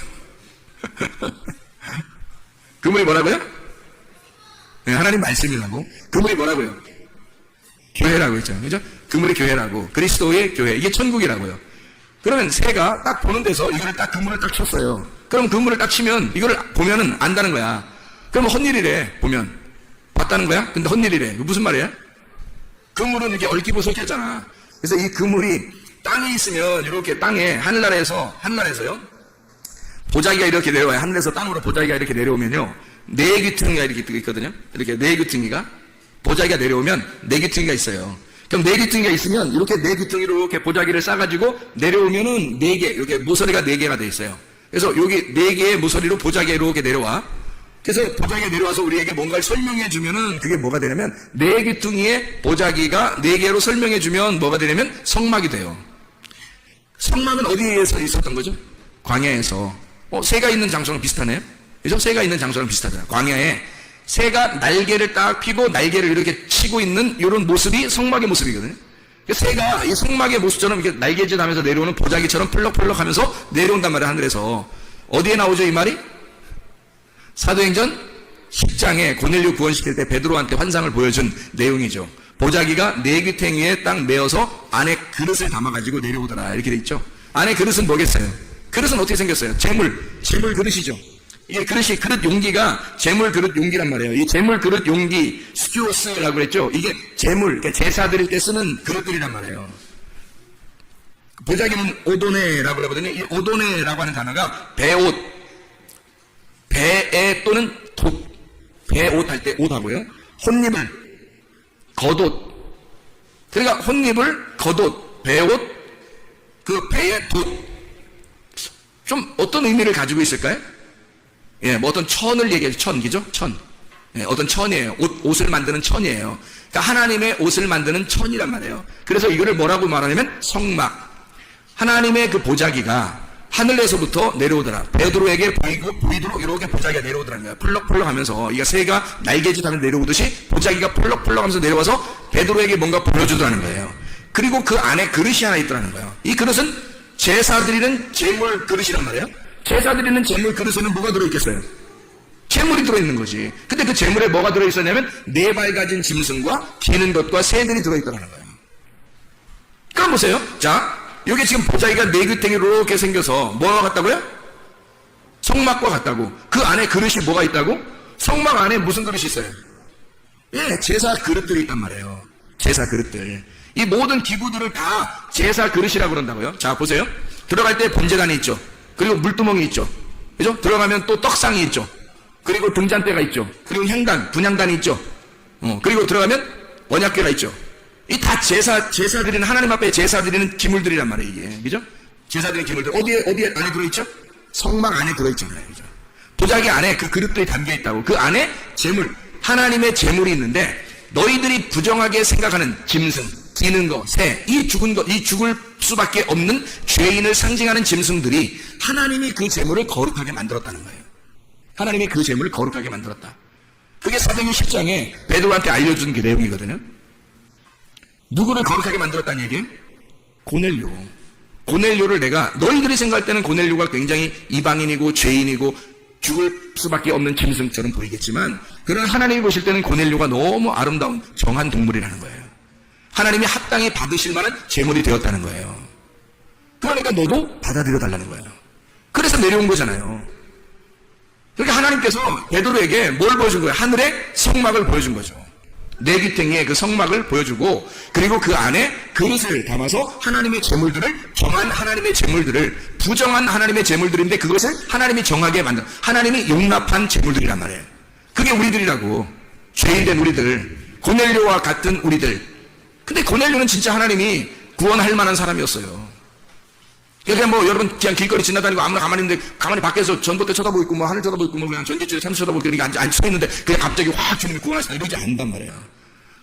[SPEAKER 1] 그물이 뭐라고요? 네, 하나님 말씀이라고. 그물이 뭐라고요? 교회라고 했죠. 그죠? 그물이 교회라고. 그리스도의 교회. 이게 천국이라고요. 그러면 새가 딱 보는 데서 이거를 딱 그물을 딱 쳤어요. 그럼 그물을 딱 치면 이거를 보면은 안다는 거야. 그러면 헛일이래. 보면 봤다는 거야? 근데 헛일이래. 무슨 말이야? 그물은 이렇게 얽히고 설켰잖아. 그래서 이 그물이 땅에 있으면 이렇게 땅에 하늘나라에서요. 보자기가 이렇게 내려와요. 하늘에서 땅으로 보자기가 이렇게 내려오면요, 네 귀퉁이가 이렇게 있거든요. 이렇게 네 귀퉁이가, 보자기가 내려오면 네 귀퉁이가 있어요. 그럼 네 귀퉁이가 있으면 이렇게 네 귀퉁이로 이렇게 보자기를 싸가지고 내려오면은 네 개, 이렇게 모서리가 네 개가 돼 있어요. 그래서 여기 네 개의 모서리로 보자기가 이렇게 내려와. 그래서 보자기가 내려와서 우리에게 뭔가를 설명해 주면은 그게 뭐가 되냐면, 네 귀퉁이의 보자기가 네 개로 설명해 주면 뭐가 되냐면 성막이 돼요. 성막은 어디에서 있었던 거죠? 광야에서. 새가 있는 장소랑 비슷하네요. 그죠? 새가 있는 장소랑 비슷하잖아요. 광야에 새가 날개를 딱 펴고 날개를 이렇게 치고 있는 이런 모습이 성막의 모습이거든요. 새가 이 성막의 모습처럼 이렇게 날개짓 하면서 내려오는 보자기처럼 펄럭펄럭 하면서 내려온단 말이에요, 하늘에서. 어디에 나오죠, 이 말이? 사도행전 10장에 고넬료 구원시킬 때 베드로한테 환상을 보여준 내용이죠. 보자기가 네 귀퉁이에 딱 메어서 안에 그릇을 담아가지고 내려오더라. 이렇게 돼 있죠. 안에 그릇은 뭐겠어요? 그릇은 어떻게 생겼어요? 재물 그릇이죠. 이게 그릇 용기가 재물 그릇 용기란 말이에요. 이 재물 그릇 용기, 스튜어스라고 그랬죠. 이게 재물, 그러니까 제사 드릴 때 쓰는 그릇들이란 말이에요. 보자기는 오도네라고 하거든요. 이 오도네라고 하는 단어가 배옷, 배에 또는 돛, 배옷 할 때 옷하고요. 혼입을, 겉옷. 그러니까 혼입을, 겉옷, 배옷, 그 배의 돛. 좀 어떤 의미를 가지고 있을까요? 예, 뭐 어떤 천을 얘기해요. 천, 그죠? 천. 예, 어떤 천이에요. 옷을 만드는 천이에요. 그러니까 하나님의 옷을 만드는 천이란 말이에요. 그래서 이거를 뭐라고 말하냐면 성막. 하나님의 그 보자기가 하늘에서부터 내려오더라. 베드로에게 보이도록 이렇게 보자기가 내려오더라는 거예요. 펄럭펄럭 하면서, 이가 새가 날개짓 하면 내려오듯이 보자기가 펄럭펄럭 하면서 내려와서 베드로에게 뭔가 보여주더라는 거예요. 그리고 그 안에 그릇이 하나 있더라는 거예요. 이 그릇은 제사 드리는 제물 그릇이란 말이에요. 제사 드리는 제물 그릇에는 뭐가 들어있겠어요? 재물이 들어있는 거지. 근데 그 재물에 뭐가 들어있었냐면 네 발 가진 짐승과 기는 것과 새들이 들어있더라는 거예요. 그럼 보세요. 자, 이게 지금 보자기가 네 귀퉁이로 이렇게 생겨서 뭐와 같다고요? 성막과 같다고. 그 안에 그릇이 뭐가 있다고? 성막 안에 무슨 그릇이 있어요? 예, 제사 그릇들이 있단 말이에요. 제사 그릇들. 이 모든 기구들을 다 제사 그릇이라고 그런다고요. 자, 보세요. 들어갈 때 번제단이 있죠. 그리고 물두멍이 있죠. 그죠? 들어가면 또 떡상이 있죠. 그리고 등잔대가 있죠. 그리고 향단, 분향단이 있죠. 그리고 들어가면 언약궤가 있죠. 이 다 제사 드리는, 하나님 앞에 제사 드리는 기물들이란 말이에요, 이게. 그죠? 제사 드리는 기물들. 어디에 안에 들어있죠? 성막 안에 들어있잖아요. 그죠? 보자기 안에 그 그릇들이 담겨 있다고. 그 안에 재물, 하나님의 재물이 있는데, 너희들이 부정하게 생각하는 짐승, 기는 거, 새, 이 죽을 수밖에 없는 죄인을 상징하는 짐승들이 하나님이 그 재물을 거룩하게 만들었다는 거예요. 하나님이 그 재물을 거룩하게 만들었다. 그게 사도행전 10장에 베드로한테 알려준 그 내용이거든요. 누구를 거룩하게 만들었다는 얘기예요? 고넬료. 고넬료를 내가, 너희들이 생각할 때는 고넬료가 굉장히 이방인이고 죄인이고 죽을 수밖에 없는 짐승처럼 보이겠지만, 그러나 하나님이 보실 때는 고넬료가 너무 아름다운 정한 동물이라는 거예요. 하나님이 합당히 받으실 만한 제물이 되었다는 거예요. 그러니까 너도 받아들여 달라는 거예요. 그래서 내려온 거잖아요. 그러니까 하나님께서 베드로에게 뭘 보여준 거예요? 하늘의 성막을 보여준 거죠. 네 귀퉁이의 그 성막을 보여주고, 그리고 그 안에 그릇을 담아서 하나님의 제물들을, 정한 하나님의 제물들을, 부정한 하나님의 제물들인데 그것을 하나님이 정하게 만든, 하나님이 용납한 제물들이란 말이에요. 그게 우리들이라고. 죄인된 우리들, 고넬료와 같은 우리들. 근데 고넬료는 진짜 하나님이 구원할 만한 사람이었어요. 그러니까 뭐 여러분 그냥 길거리 지나다니고 아무나 가만히 있는데, 가만히 밖에서 전봇대 쳐다보고 있고 뭐 하늘 쳐다보고 있고 뭐 그냥 전기줄에 산수 쳐다보고 그러니까 앉아 서 있는데 그냥 갑자기 확 주님이 구원하시다 이러지 않단 말이에요.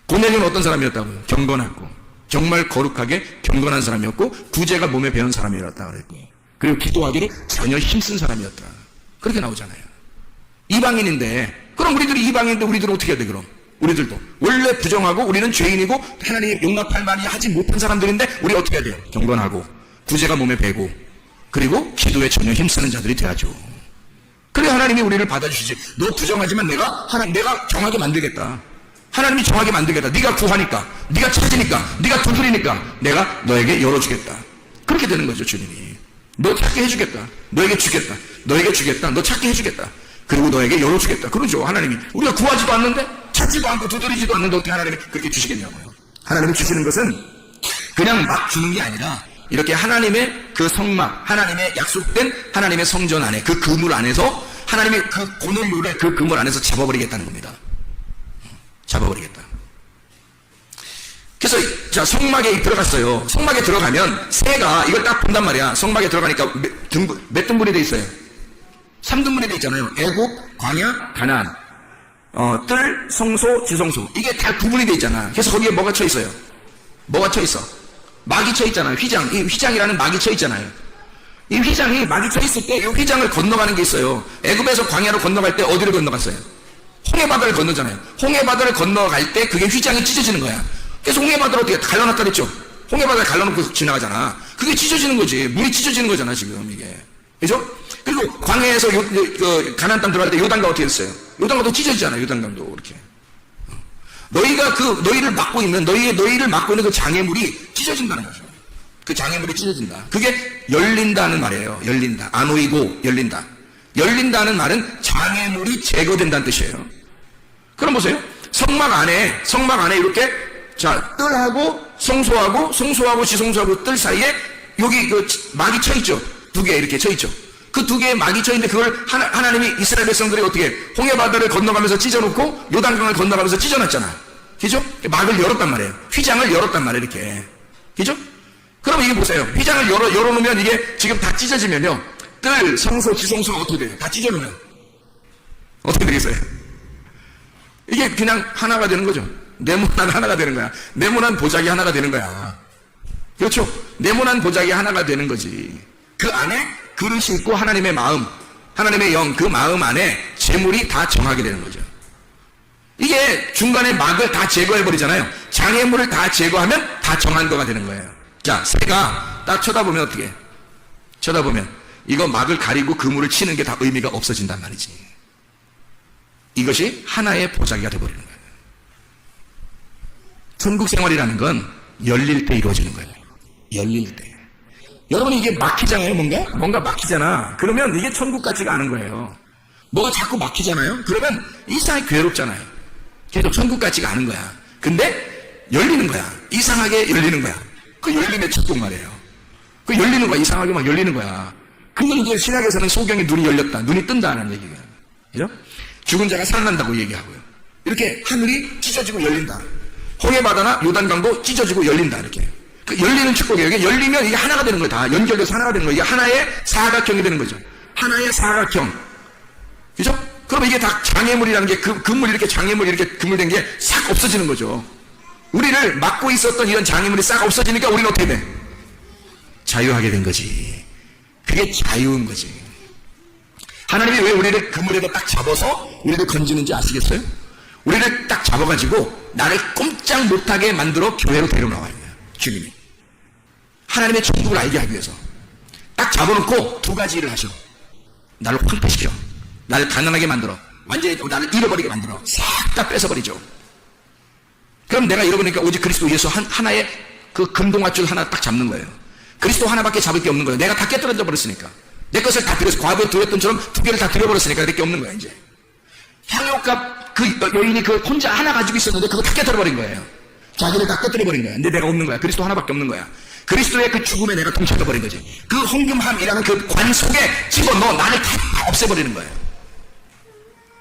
[SPEAKER 1] 고넬료는 어떤 사람이었다고요? 경건하고 정말 거룩하게 경건한 사람이었고 구제가 몸에 배운 사람이었다 그랬고, 그리고 기도하기를 전혀 힘쓴 사람이었다. 그렇게 나오잖아요. 이방인인데, 그럼 우리들이 이방인인데 우리들은 어떻게 해야 돼? 그럼 우리들도 원래 부정하고 우리는 죄인이고 하나님이 용납할 만이 하지 못한 사람들인데 우리 어떻게 해야 돼요? 경건하고 구제가 몸에 배고, 그리고 기도에 전혀 힘쓰는 자들이 돼야죠. 그래 하나님이 우리를 받아주시지. 너 부정하지만 내가 정하게 만들겠다. 하나님이 정하게 만들겠다. 네가 구하니까, 네가 찾으니까, 네가 두드리니까 내가 너에게 열어주겠다. 그렇게 되는 거죠. 주님이 너 찾게 해주겠다. 너에게 주겠다. 너에게 주겠다. 너 찾게 해주겠다. 그리고 너에게 열어주겠다. 그러죠. 하나님이. 우리가 구하지도 않는데, 찾지도 않고 두드리지도 않는데 어떻게 하나님이 그렇게 주시겠냐고요. 하나님이 주시는 것은 그냥 막 주는 게 아니라 이렇게 하나님의 그 성막, 하나님의 약속된 하나님의 성전 안에, 그 그물 안에서 하나님의 그 고넬료를 그 그물 안에서 잡아버리겠다는 겁니다. 잡아버리겠다. 그래서 자, 성막에 들어갔어요. 성막에 들어가면 새가 이걸 딱 본단 말이야. 성막에 들어가니까 몇 등분이 돼 있어요? 3등분이 돼 있잖아요. 애국, 광야, 가나안, 뜰, 성소, 지성소. 이게 다 구분이 돼 있잖아. 그래서 거기에 뭐가 쳐 있어요? 뭐가 쳐 있어? 막이 쳐 있잖아요. 휘장. 이 휘장이라는 막이 쳐 있잖아요. 이 휘장이 막이 쳐 있을 때 이 휘장을 건너가는 게 있어요. 애굽에서 광야로 건너갈 때 어디를 건너갔어요? 홍해바다를 건너잖아요. 홍해바다를 건너갈 때 그게 휘장이 찢어지는 거야. 그래서 홍해바다를 어떻게 갈라놨다 그랬죠? 홍해바다를 갈라놓고 지나가잖아. 그게 찢어지는 거지. 물이 찢어지는 거잖아, 지금 이게. 그죠? 그리고 광야에서 가나안 땅 들어갈 때 요단강 어떻게 했어요? 요단강도 찢어지잖아요. 요단강도 이렇게. 너희가 너희를 막고 있는 그 장애물이 찢어진다는 거죠. 그 장애물이 찢어진다. 그게 열린다는 말이에요. 열린다. 아노이고 열린다. 열린다는 말은 장애물이 제거된다는 뜻이에요. 그럼 보세요. 성막 안에 이렇게 자, 뜰하고 성소하고 지성소하고 뜰 사이에 여기 그 막이 쳐 있죠. 두 개 이렇게 쳐 있죠. 그 두 개의 막이 쳐 있는데 그걸 하나님이 이스라엘 백성들이 어떻게 홍해 바다를 건너가면서 찢어놓고 요단강을 건너가면서 찢어놨잖아. 그죠? 막을 열었단 말이에요. 휘장을 열었단 말이에요. 이렇게. 그죠? 그럼 이게 보세요. 휘장을 열어놓으면 이게 지금 다 찢어지면요. 뜰, 성소, 지성소가 어떻게 돼요? 다 찢어놓으면. 어떻게 되겠어요? 이게 그냥 하나가 되는 거죠. 네모난 하나가 되는 거야. 네모난 보자기 하나가 되는 거야. 그렇죠? 네모난 보자기 하나가 되는 거지. 그 안에 그릇이 있고 하나님의 마음, 하나님의 영, 그 마음 안에 재물이 다 정하게 되는 거죠. 이게 중간에 막을 다 제거해버리잖아요. 장애물을 다 제거하면 다 정한 거가 되는 거예요. 자, 새가 딱 쳐다보면 어떻게 해? 쳐다보면 이거 막을 가리고 그물을 치는 게 다 의미가 없어진단 말이지. 이것이 하나의 보자기가 되어버리는 거예요. 천국 생활이라는 건 열릴 때 이루어지는 거예요. 열릴 때. 여러분 이게 막히잖아요. 뭔가 막히잖아. 그러면 이게 천국 같지가 않은 거예요. 뭐가 자꾸 막히잖아요. 그러면 이상하게 괴롭잖아요. 계속 천국 같지가 않은 거야. 근데 열리는 거야. 이상하게 열리는 거야. 그 열림의 축복 말이에요. 그 열리는 거야. 이상하게 막 열리는 거야. 그걸 이제 신약에서는 소경의 눈이 열렸다. 눈이 뜬다는 얘기가. 그죠? 죽은 자가 살아난다고 얘기하고요. 이렇게 하늘이 찢어지고 열린다. 홍해바다나 요단강도 찢어지고 열린다. 이렇게. 그 열리는 축복이에요. 이게 열리면 이게 하나가 되는 거예요. 다 연결돼서 하나가 되는 거예요. 이게 하나의 사각형이 되는 거죠. 하나의 사각형. 그죠? 그럼 이게 다 장애물이라는 게 그물 이렇게 장애물이 이렇게 그물된 게 싹 없어지는 거죠. 우리를 막고 있었던 이런 장애물이 싹 없어지니까 우리는 어떻게 돼? 자유하게 된 거지. 그게 자유인 거지. 하나님이 왜 우리를 그물에다 딱 잡아서 우리를 건지는지 아시겠어요? 우리를 딱 잡아가지고 나를 꼼짝 못하게 만들어 교회로 데려나와요. 주님이. 하나님의 천국을 알게 하기 위해서. 딱 잡아놓고 두 가지 일을 하셔. 나를 황폐시켜. 나를 가난하게 만들어. 완전히 나를 잃어버리게 만들어. 싹 다 뺏어버리죠. 그럼 내가 잃어버리니까 오직 그리스도 예수 하나의 그 금동아줄 하나 딱 잡는 거예요. 그리스도 하나밖에 잡을 게 없는 거예요. 내가 다 깨뜨려져 버렸으니까. 내 것을 다 드려서 과거에 드렸던처럼 두 개를 다 드려버렸으니까 될 게 없는 거야 이제. 향유값 그 여인이 그 혼자 하나 가지고 있었는데 그거 다 깨뜨려버린 거예요. 자기를 다 깨뜨려버린 거야. 근데 내가 없는 거야. 그리스도 하나밖에 없는 거야. 그리스도의 그 죽음에 내가 동참해버린 거지. 그 황금함이라는 그 관 속에 집어넣어 나를 다 없애버리는 거예요.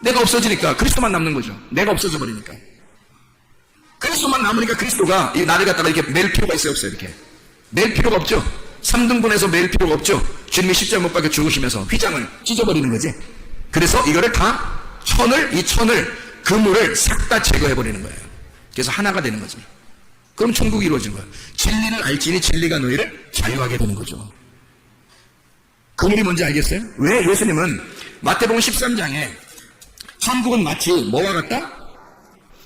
[SPEAKER 1] 내가 없어지니까 그리스도만 남는 거죠. 내가 없어져 버리니까. 그리스도만 남으니까 그리스도가 나를 갖다가 이렇게 맬 필요가 있어요, 없어요? 이렇게 맬 필요가 없죠. 3등분해서 맬 필요가 없죠. 주님이 십자가 못 박혀 죽으시면서 휘장을 찢어버리는 거지. 그래서 이거를 다 이 천을 그물을 싹 다 제거해버리는 거예요. 그래서 하나가 되는 거지. 그럼 천국이 이루어진 거예요. 진리를 알지니 진리가 너희를 자유하게 되는 거죠. 그물이 뭔지 알겠어요? 왜 예수님은 마태복음 13장에 천국은 마치 뭐와 같다?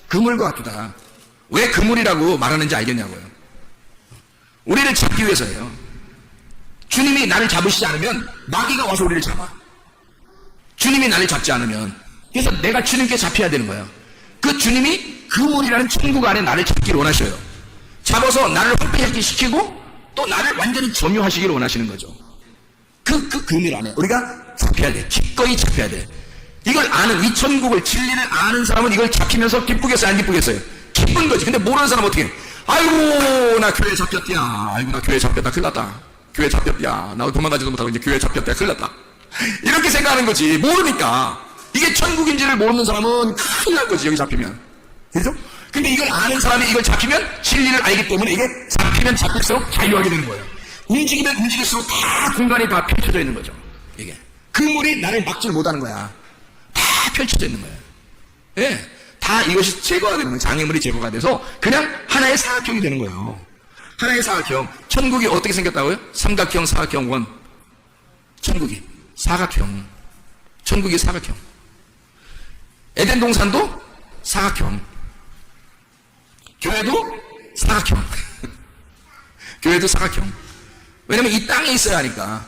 [SPEAKER 1] 그물과 같다. 왜 그물이라고 말하는지 알겠냐고요. 우리를 잡기 위해서예요. 주님이 나를 잡으시지 않으면 마귀가 와서 우리를 잡아. 주님이 나를 잡지 않으면. 그래서 내가 주님께 잡혀야 되는 거예요. 그 주님이 그물이라는 천국 안에 나를 잡기를 원하셔요. 잡아서 나를 황폐시키고 또 나를 완전히 점유하시기를 원하시는 거죠. 그 그물 안에 우리가 잡혀야 돼. 기꺼이 잡혀야 돼. 이걸 아는, 이 천국을, 진리를 아는 사람은 이걸 잡히면서 기쁘겠어요, 안 기쁘겠어요? 기쁜 거지. 근데 모르는 사람은 어떻게 해? 아이고, 나 교회 잡혔야. 아이고, 나 교회 잡혔다. 큰일 났다. 교회 잡혔야. 나 도망가지도 못하고 이제 교회 잡혔다. 큰일 났다. 이렇게 생각하는 거지. 모르니까. 이게 천국인지를 모르는 사람은 큰일 날 거지, 여기 잡히면. 그죠? 근데 이걸 아는 사람이 이걸 잡히면 진리를 알기 때문에 이게 잡히면 잡힐수록 자유하게 되는 거예요. 움직이면 움직일수록 다 공간이 다 펼쳐져 있는 거죠. 이게. 그물이 나를 막질 못하는 거야. 다 펼쳐져 있는 거예요. 예. 다 이것이 제거가 되는 거예요. 장애물이 제거가 돼서 그냥 하나의 사각형이 되는 거예요. 하나의 사각형. 천국이 어떻게 생겼다고요? 삼각형, 사각형, 원. 천국이 사각형. 천국이 사각형. 에덴 동산도 사각형. 교회도 사각형. 교회도 사각형. 왜냐면 이 땅에 있어야 하니까.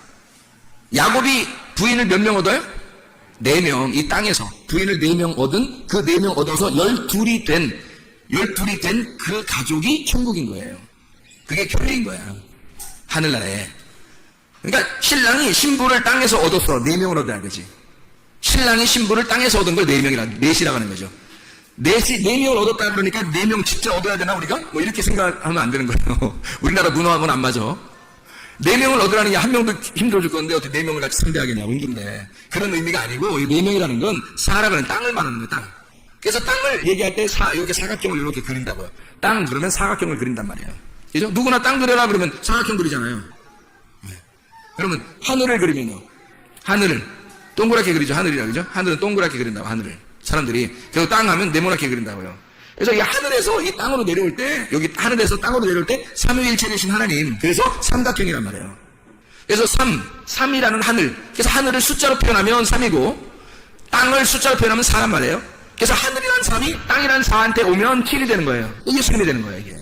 [SPEAKER 1] 야곱이 부인을 몇 명 얻어요? 4명. 이 땅에서 부인을 4명 얻은 그 4명 얻어서 12이 된 그 가족이 천국인 거예요. 그게 교회인 거야. 하늘나라에. 그러니까 신랑이 신부를 땅에서 얻었어. 4명을 얻어야 되지. 신랑이 신부를 땅에서 얻은 걸 4명이라고 하는 거죠. 4명을 얻었다 그러니까 4명 진짜 얻어야 되나 우리가? 뭐 이렇게 생각하면 안 되는 거예요. 우리나라 문화하고는 안 맞아. 4명을 얻으라는 게 한 명도 힘들어 줄 건데 어떻게 4명을 같이 상대하겠냐고 힘든데. 그런 의미가 아니고 이 4명이라는 건 사라라는 땅을 말하는 거예요. 땅. 그래서 땅을 얘기할 때 이렇게 사각형을 이렇게 그린다고요. 땅 그러면 사각형을 그린단 말이에요. 그죠? 누구나 땅 그려라 그러면 사각형 그리잖아요. 네. 그러면 하늘을 그리면요. 하늘을 동그랗게 그리죠. 하늘이라 그죠? 하늘은 동그랗게 그린다고 하늘을. 사람들이. 그래서 땅 하면 네모나게 그린다고요. 그래서 이 하늘에서 이 땅으로 내려올 때, 여기 하늘에서 땅으로 내려올 때 삼위일체 되신 하나님. 그래서 삼각형이란 말이에요. 그래서 3이라는 하늘. 그래서 하늘을 숫자로 표현하면 3이고, 땅을 숫자로 표현하면 4란 말이에요. 그래서 하늘이라는 3이 땅이라는 4한테 오면 7이 되는 거예요. 이게 예수님이 되는 거예요, 이게.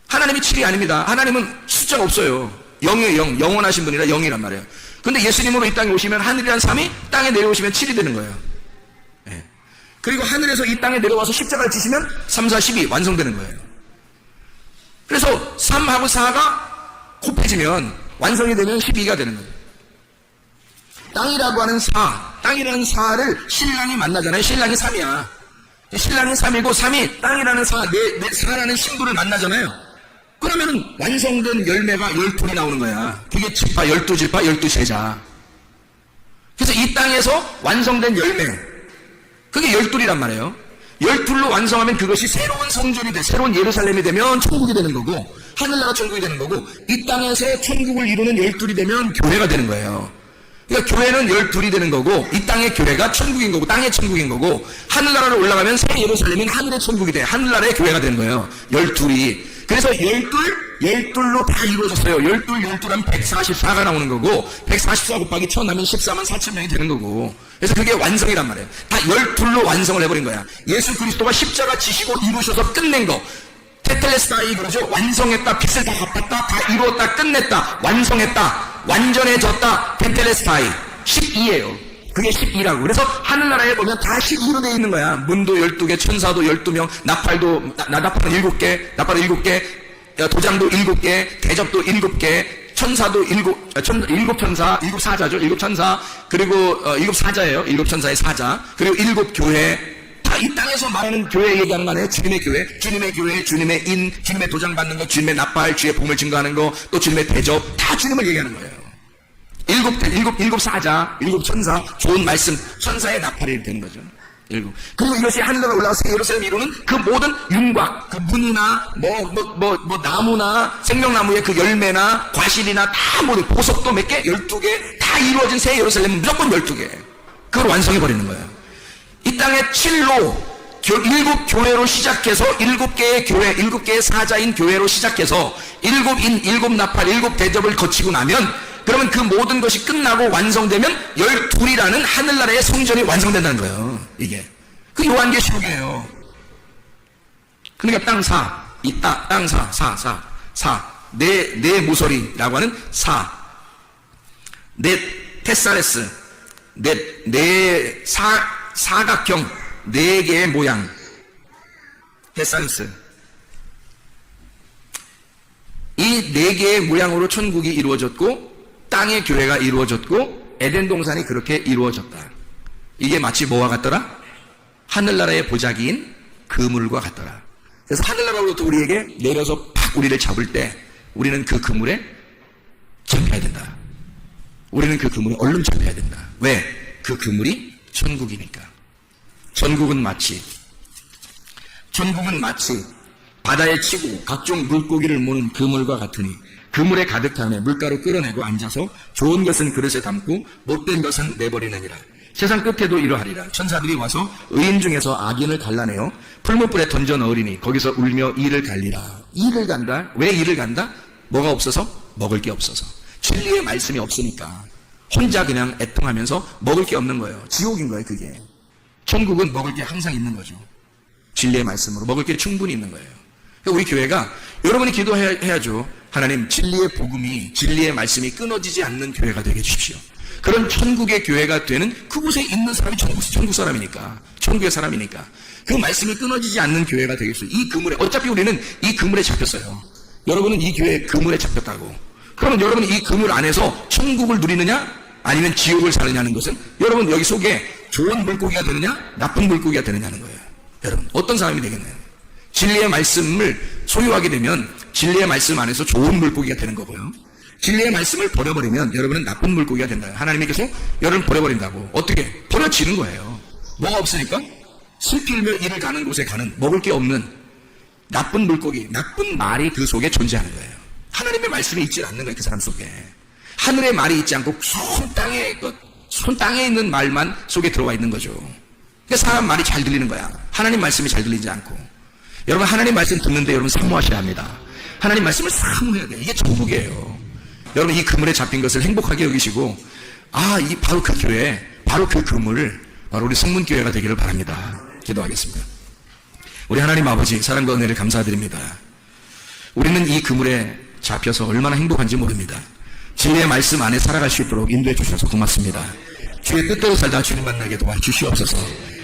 [SPEAKER 1] 하나님이 7이 아닙니다. 하나님은 숫자가 없어요. 0이에요, 0. 영원하신 분이라 0이란 말이에요. 근데 예수님으로 이 땅에 오시면 하늘이라는 3이 땅에 내려오시면 7이 되는 거예요. 네. 그리고 하늘에서 이 땅에 내려와서 십자가를 지시면 3, 4, 12 완성되는 거예요. 그래서 3하고 4가 곱해지면 완성이 되면 12가 되는 거예요. 땅이라고 하는 4, 땅이라는 4를 신랑이 만나잖아요. 신랑이 3이야. 신랑이 3이고 3이 땅이라는 4라는 신부를 만나잖아요. 그러면은 완성된 열매가 12이 나오는 거야. 그게 지파, 12지파, 12세자. 그래서 이 땅에서 완성된 열매, 그게 12이란 말이에요. 12로 완성하면 그것이 새로운 성전이 돼, 새로운 예루살렘이 되면 천국이 되는 거고, 하늘나라 천국이 되는 거고, 이 땅에서 천국을 이루는 12이 되면 교회가 되는 거예요. 그러니까 교회는 12이 되는 거고, 이 땅의 교회가 천국인 거고, 땅의 천국인 거고, 하늘나라로 올라가면 새 예루살렘인 하늘의 천국이 돼, 하늘나라의 교회가 되는 거예요. 12이. 그래서 12로 다 이루어졌어요. 12하면 144가 나오는 거고, 144 곱하기 1000 하면 14만 4천 명이 되는 거고, 그래서 그게 완성이란 말이에요. 다 12로 완성을 해버린 거야. 예수 그리스도가 십자가 지시고 이루셔서 끝낸 거. 테텔레스타이 그러죠. 완성했다, 빚을 다 갚았다, 다 이루었다, 끝냈다, 완성했다, 완전해졌다, 테텔레스타이. 12예요. 그게 12라고. 그래서 하늘나라에 보면 다 12로 되어 있는 거야. 문도 12개, 천사도 12명, 나팔은 7개, 나팔은 7개, 도장도 7개, 대접도 7개, 천사도 7천사, 7사자죠. 7천사, 그리고 7사자예요. 7천사의 사자, 그리고 7교회. 다 이 땅에서 말하는 교회 얘기하는 거 아니에요? 주님의 교회, 주님의 인, 주님의 도장 받는 거, 주님의 나팔, 주의 복음을 증거하는 거, 또 주님의 대접, 다 주님을 얘기하는 거예요. 7 사자, 7 천사, 좋은 말씀, 천사의 나팔이 되는 거죠. 7. 그리고 이것이 하늘나라로 올라가서 예루살렘 이루는 그 모든 윤곽, 그 문이나, 나무나, 생명나무의 그 열매나, 과실이나, 다 모든 보석도 몇 개? 12개, 다 이루어진 새 예루살렘은 무조건 12개. 그걸 완성해버리는 거예요. 이 땅에 7로, 7교회로 시작해서 7개의 교회, 7개의 사자인 교회로 시작해서 7인, 7나팔, 7대접을 거치고 나면 그러면 그 모든 것이 끝나고 완성되면 12이라는 하늘나라의 성전이 완성된다는 거예요. 이게. 그 요한계시록이에요. 그러니까 땅 4, 이 땅 4. 내 모서리라고 하는 4. 내 테사레스, 내 사각형, 4개의 모양. 테사레스. 이 4개의 모양으로 천국이 이루어졌고, 땅의 교회가 이루어졌고, 에덴 동산이 그렇게 이루어졌다. 이게 마치 뭐와 같더라? 하늘나라의 보자기인 그물과 같더라. 그래서 하늘나라로부터 우리에게 내려서 팍 우리를 잡을 때 우리는 그 그물에 잡혀야 된다. 우리는 그 그물에 얼른 잡혀야 된다. 왜? 그 그물이 천국이니까. 천국은 마치 바다에 치고 각종 물고기를 모는 그물과 같으니 그물에 가득 타매 물가로 끌어내고 앉아서 좋은 것은 그릇에 담고 못된 것은 내버리느니라. 세상 끝에도 이러하리라. 천사들이 와서 의인 중에서 악인을 갈라내어 풀무불에 던져 넣으리니 거기서 울며 이를 갈리라. 이를 간다. 왜 이를 간다? 뭐가 없어서? 먹을 게 없어서. 진리의 말씀이 없으니까 혼자 그냥 애통하면서 먹을 게 없는 거예요. 지옥인 거예요, 그게. 천국은 먹을 게 항상 있는 거죠. 진리의 말씀으로 먹을 게 충분히 있는 거예요. 우리 교회가 여러분이 기도해야죠. 하나님, 진리의 복음이, 진리의 말씀이 끊어지지 않는 교회가 되게 해주십시오. 그런 천국의 교회가 되는 그곳에 있는 사람이 천국 사람이니까, 천국의 사람이니까 그 말씀이 끊어지지 않는 교회가 되겠어요. 이 그물에, 어차피 우리는 이 그물에 잡혔어요. 여러분은 이 교회 그물에 잡혔다고. 그러면 여러분이 이 그물 안에서 천국을 누리느냐 아니면 지옥을 사느냐는 것은 여러분 여기 속에 좋은 물고기가 되느냐 나쁜 물고기가 되느냐는 거예요. 여러분 어떤 사람이 되겠나요? 진리의 말씀을 소유하게 되면 진리의 말씀 안에서 좋은 물고기가 되는 거고요. 진리의 말씀을 버려버리면 여러분은 나쁜 물고기가 된다. 하나님께서 여러분을 버려버린다고. 어떻게? 버려지는 거예요. 뭐가 없으니까? 슬피 울며 이를 가는 곳에 가는, 먹을 게 없는 나쁜 물고기, 나쁜 말이 그 속에 존재하는 거예요. 하나님의 말씀이 있지 않는 거예요. 그 사람 속에. 하늘의 말이 있지 않고 손 땅에 있는 말만 속에 들어와 있는 거죠. 그러니까 사람 말이 잘 들리는 거야. 하나님 말씀이 잘 들리지 않고. 여러분 하나님 말씀 듣는데 여러분 사모하셔야 합니다. 하나님 말씀을 사모해야 돼요. 이게 천국이에요. 여러분 이 그물에 잡힌 것을 행복하게 여기시고 바로 그 교회, 바로 그 그물, 바로 우리 성문교회가 되기를 바랍니다. 기도하겠습니다. 우리 하나님 아버지 사랑과 은혜를 감사드립니다. 우리는 이 그물에 잡혀서 얼마나 행복한지 모릅니다. 진리의 말씀 안에 살아갈 수 있도록 인도해 주셔서 고맙습니다. 주의 뜻대로 살다 주님 만나게 도와주시옵소서.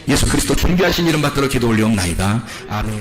[SPEAKER 1] 예수 그리스도 존귀하신 이름 받들어 기도 올려옵나이다. 아멘.